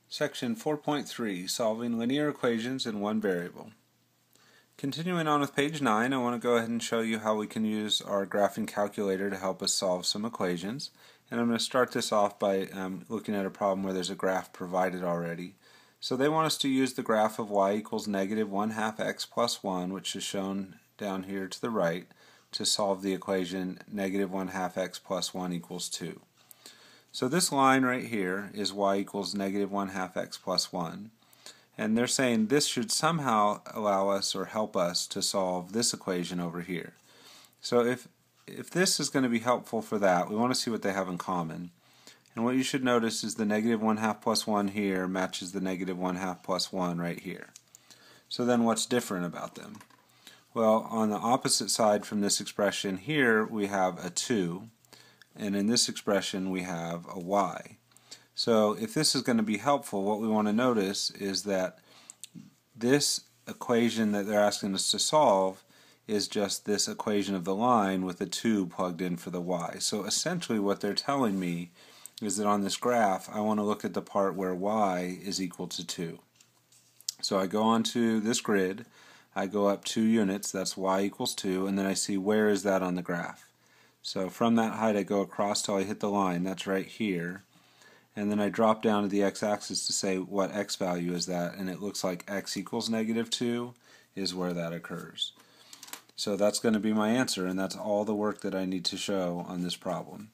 Section 4.3, Solving Linear Equations in One Variable. Continuing on with page 9, I want to go ahead and show you how we can use our graphing calculator to help us solve some equations. And I'm going to start this off by looking at a problem where there's a graph provided already. So they want us to use the graph of y equals negative 1/2 x plus 1, which is shown down here to the right, to solve the equation negative 1/2 x plus 1 equals 2. So this line right here is y equals negative 1/2 x plus 1. And they're saying this should somehow allow us or help us to solve this equation over here. So if this is going to be helpful for that, we want to see what they have in common. And what you should notice is the negative 1/2 plus 1 here matches the negative 1/2 plus 1 right here. So then what's different about them? Well, on the opposite side from this expression here we have a 2. And in this expression we have a y. So if this is going to be helpful, what we want to notice is that this equation that they're asking us to solve is just this equation of the line with a 2 plugged in for the y. So essentially what they're telling me is that on this graph I want to look at the part where y is equal to 2. So I go onto this grid, I go up 2 units, that's y equals 2, and then I see where is that on the graph. So from that height I go across till I hit the line, that's right here, and then I drop down to the x-axis to say what x value is that, and it looks like x equals negative 2 is where that occurs. So that's going to be my answer, and that's all the work that I need to show on this problem.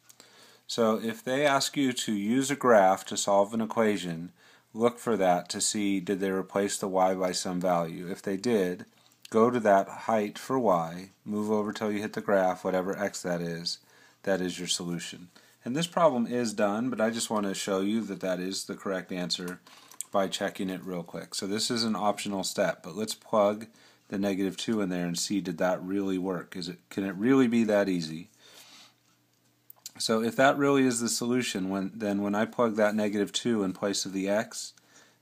So if they ask you to use a graph to solve an equation, look for that to see did they replace the y by some value. If they did, go to that height for y, move over till you hit the graph, whatever x that is your solution. And this problem is done, but I just want to show you that that is the correct answer by checking it real quick. So this is an optional step, but let's plug the negative 2 in there and see did that really work. Can it really be that easy? So if that really is the solution, then when I plug that negative 2 in place of the x,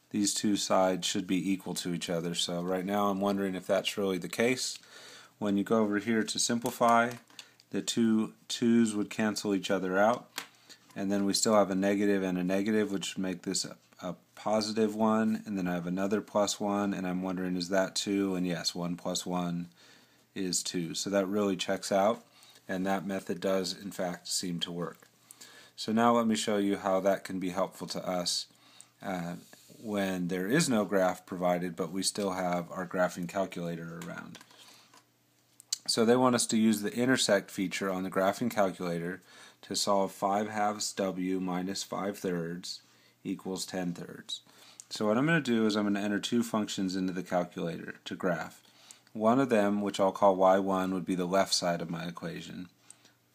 these two sides should be equal to each other. So right now I'm wondering if that's really the case. When you go over here to simplify, the two 2's would cancel each other out, and then we still have a negative and a negative, which would make this a positive 1, and then I have another plus 1, and I'm wondering is that 2? And yes, 1 plus 1 is 2. So that really checks out, and that method does in fact seem to work. So now let me show you how that can be helpful to us when there is no graph provided, but we still have our graphing calculator around. So they want us to use the intersect feature on the graphing calculator to solve 5/2 w minus 5/3 equals 10/3. So what I'm going to do is I'm going to enter two functions into the calculator to graph. One of them, which I'll call y1, would be the left side of my equation.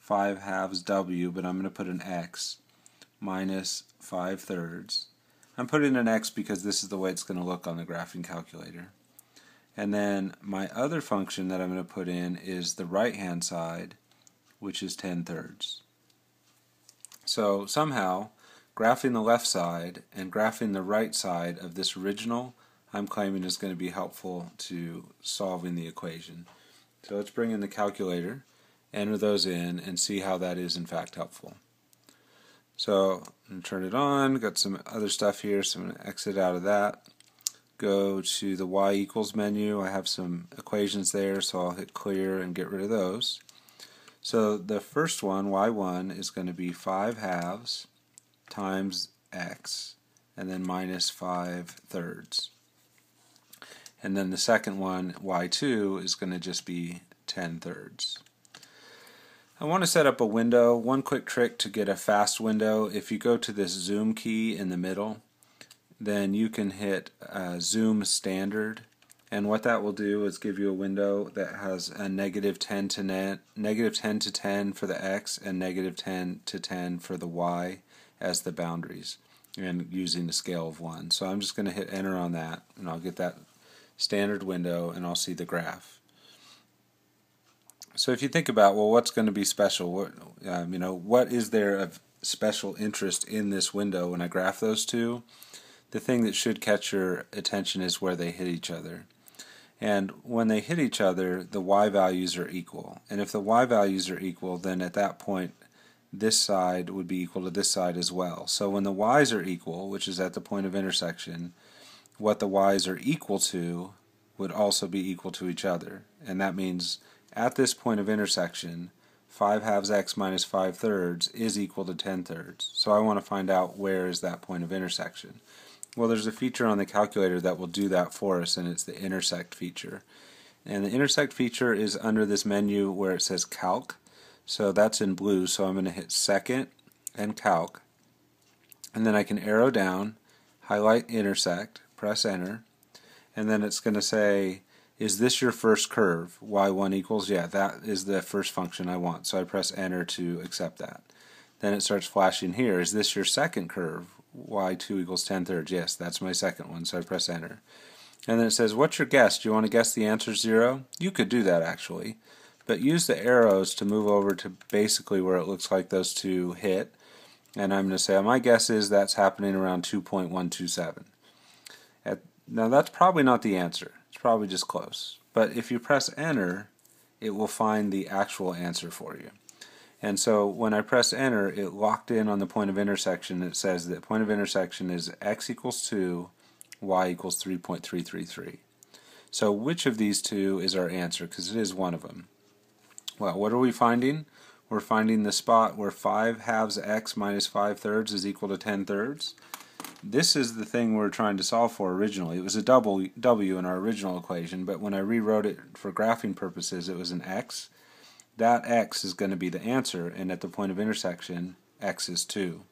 5/2 w, but I'm going to put an x, minus 5/3. I'm putting an x because this is the way it's going to look on the graphing calculator. And then my other function that I'm going to put in is the right-hand side, which is 10/3. So somehow, graphing the left side and graphing the right side of this original, I'm claiming is going to be helpful to solving the equation. So let's bring in the calculator, enter those in, and see how that is in fact helpful. So I'm going to turn it on, got some other stuff here, so I'm going to exit out of that. Go to the y equals menu, I have some equations there, so I'll hit clear and get rid of those. So the first one, y1, is going to be 5/2 times x, and then minus 5/3. And then the second one, y2, is going to just be 10/3. I want to set up a window. One quick trick to get a fast window, if you go to this zoom key in the middle, then you can hit zoom standard, and what that will do is give you a window that has a negative 10 to 10 for the x and negative 10 to 10 for the y as the boundaries, and using the scale of 1. So I'm just going to hit enter on that, and I'll get that standard window and I'll see the graph. So if you think about, well, what's going to be special? What is there of special interest in this window when I graph those two? The thing that should catch your attention is where they hit each other. And when they hit each other, the y values are equal. And if the y values are equal, then at that point this side would be equal to this side as well. So when the y's are equal, which is at the point of intersection, what the y's are equal to would also be equal to each other. And that means at this point of intersection, 5/2 x minus 5/3 is equal to 10/3. So I want to find out where is that point of intersection. Well, there's a feature on the calculator that will do that for us, and it's the intersect feature. And the intersect feature is under this menu where it says calc. So that's in blue, so I'm going to hit second and calc. And then I can arrow down, highlight intersect, press enter, and then it's going to say, is this your first curve? y1 equals, yeah, that is the first function I want. So I press enter to accept that. Then it starts flashing here, is this your second curve? y2 equals 10/3, yes, that's my second one, so I press enter. And then it says, what's your guess? Do you want to guess the answer 0? You could do that actually, but use the arrows to move over to basically where it looks like those two hit. And I'm going to say, my guess is that's happening around 2.127. Now that's probably not the answer. It's probably just close. But if you press enter, it will find the actual answer for you. And so when I press enter, it locked in on the point of intersection. It says that point of intersection is x equals 2, y equals 3.333. So which of these two is our answer? Because it is one of them. Well, what are we finding? We're finding the spot where 5/2 x minus 5/3 is equal to 10/3. This is the thing we're trying to solve for originally. It was a w in our original equation, but when I rewrote it for graphing purposes, it was an x. That x is going to be the answer, and at the point of intersection, x is 2.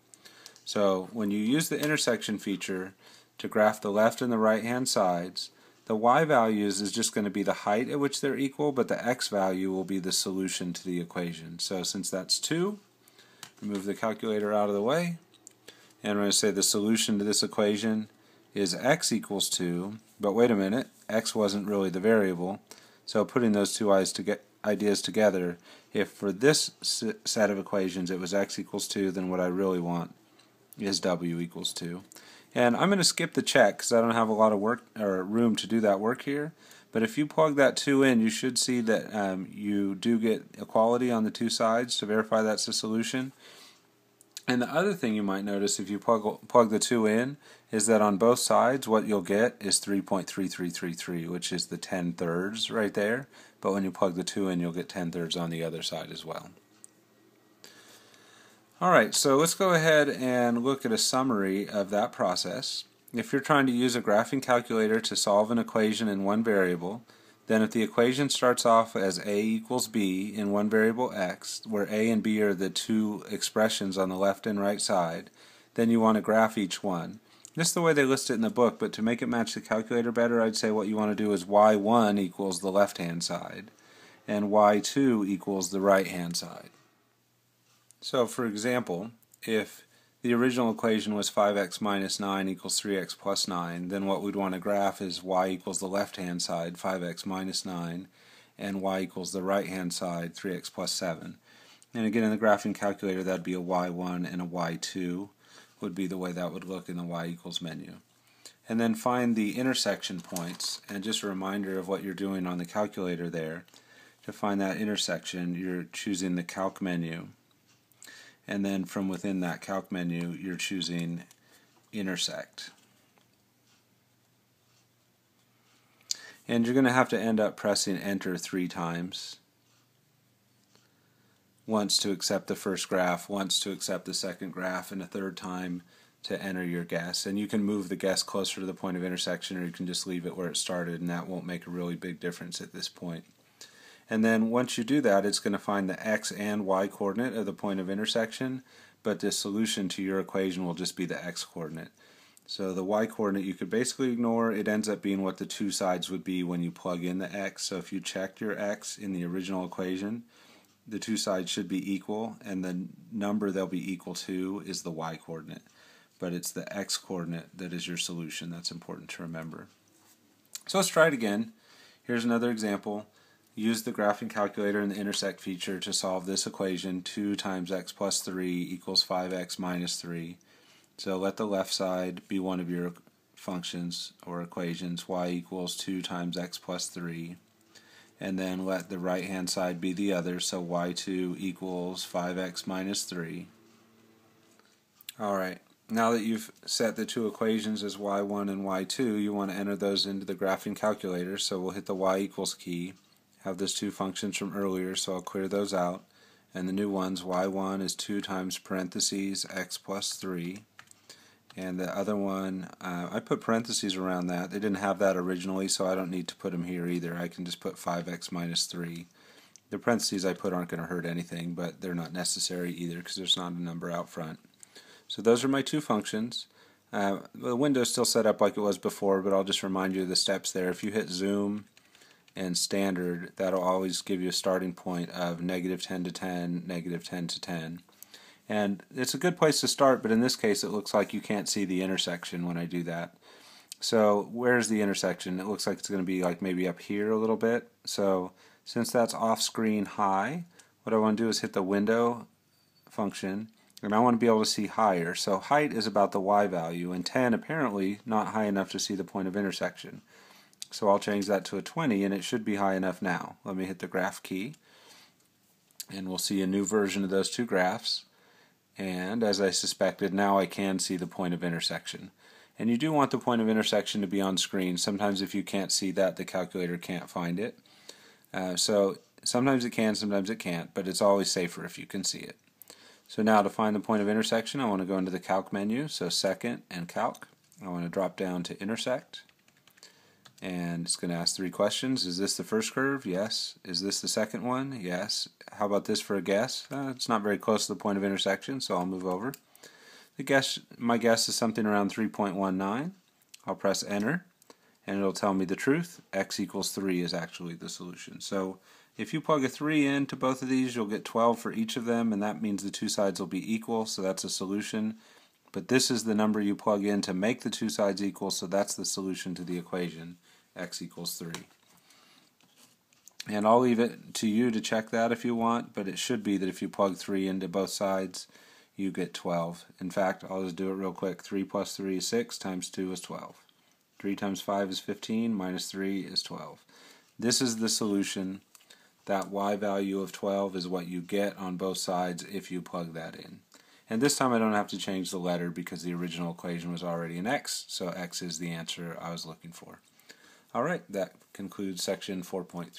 So when you use the intersection feature to graph the left and the right hand sides, the y values is just going to be the height at which they're equal, but the x value will be the solution to the equation. So since that's 2, move the calculator out of the way, and we're going to say the solution to this equation is x equals 2, but wait a minute, x wasn't really the variable, so putting those two ideas together, if for this set of equations it was x equals 2, then what I really want is w equals 2. And I'm going to skip the check because I don't have a lot of work or room to do that work here. But if you plug that 2 in, you should see that you do get equality on the two sides to verify that's the solution. And the other thing you might notice if you plug the 2 in is that on both sides what you'll get is 3.3333, which is the 10/3 right there. But when you plug the 2 in, you'll get 10/3 on the other side as well. Alright, so let's go ahead and look at a summary of that process. If you're trying to use a graphing calculator to solve an equation in one variable, then if the equation starts off as a equals b in one variable x, where a and b are the two expressions on the left and right side, then you want to graph each one. This is the way they list it in the book, but to make it match the calculator better, I'd say what you want to do is y1 equals the left-hand side, and y2 equals the right-hand side. So for example, if the original equation was 5x minus 9 equals 3x plus 9, then what we'd want to graph is y equals the left-hand side, 5x minus 9, and y equals the right-hand side, 3x plus 7. And again, in the graphing calculator, that would be a y1 and a y2 would be the way that would look in the y equals menu. And then find the intersection points, and just a reminder of what you're doing on the calculator there. To find that intersection, you're choosing the calc menu. And then from within that calc menu, you're choosing intersect. And you're going to have to end up pressing enter 3 times. Once to accept the first graph, once to accept the second graph, and a third time to enter your guess. And you can move the guess closer to the point of intersection, or you can just leave it where it started, and that won't make a really big difference at this point. And then once you do that, it's going to find the x and y coordinate of the point of intersection, but the solution to your equation will just be the x coordinate. So the y coordinate you could basically ignore. It ends up being what the two sides would be when you plug in the x. So if you checked your x in the original equation, the two sides should be equal, and the number they'll be equal to is the y coordinate. But it's the x coordinate that is your solution. That's important to remember. So let's try it again. Here's another example. Use the graphing calculator and the intersect feature to solve this equation. 2 times x plus 3 equals 5x minus 3. So let the left side be one of your functions or equations. Y equals 2 times x plus 3. and then let the right hand side be the other, so y2 equals 5x minus 3. Alright, now that you've set the two equations as y1 and y2, you want to enter those into the graphing calculator, so we'll hit the y equals key, have those two functions from earlier, so I'll clear those out, and the new ones, y1 is 2 times parentheses x plus 3, and the other one, I put parentheses around that. They didn't have that originally, so I don't need to put them here either. I can just put 5x minus 3. The parentheses I put aren't going to hurt anything, but they're not necessary either because there's not a number out front. So those are my two functions. The window's still set up like it was before, but I'll just remind you of the steps there. If you hit zoom and standard, that'll always give you a starting point of negative 10 to 10, negative 10 to 10. And it's a good place to start, but in this case it looks like you can't see the intersection when I do that. So where's the intersection? It looks like it's going to be like maybe up here a little bit. So since that's off-screen high, what I want to do is hit the window function, and I want to be able to see higher. So height is about the y value, and 10 apparently not high enough to see the point of intersection. So I'll change that to a 20, and it should be high enough now. Let me hit the graph key, and we'll see a new version of those two graphs. And as I suspected, now I can see the point of intersection. And you do want the point of intersection to be on screen. Sometimes if you can't see that, the calculator can't find it. So sometimes it can, sometimes it can't, but it's always safer if you can see it. So now to find the point of intersection, I want to go into the Calc menu, so Second and Calc. I want to drop down to Intersect. And it's going to ask 3 questions. Is this the first curve? Yes. Is this the second one? Yes. How about this for a guess? It's not very close to the point of intersection, so I'll move over. My guess is something around 3.19. I'll press enter, and it'll tell me the truth. X equals 3 is actually the solution. So if you plug a 3 into both of these, you'll get 12 for each of them, and that means the two sides will be equal, so that's a solution. But this is the number you plug in to make the two sides equal, so that's the solution to the equation, x equals 3. And I'll leave it to you to check that if you want, but it should be that if you plug 3 into both sides, you get 12. In fact, I'll just do it real quick. 3 plus 3 is 6, times 2 is 12. 3 times 5 is 15, minus 3 is 12. This is the solution. That y value of 12 is what you get on both sides if you plug that in. And this time I don't have to change the letter because the original equation was already an x, so x is the answer I was looking for. Alright, that concludes section 4.3.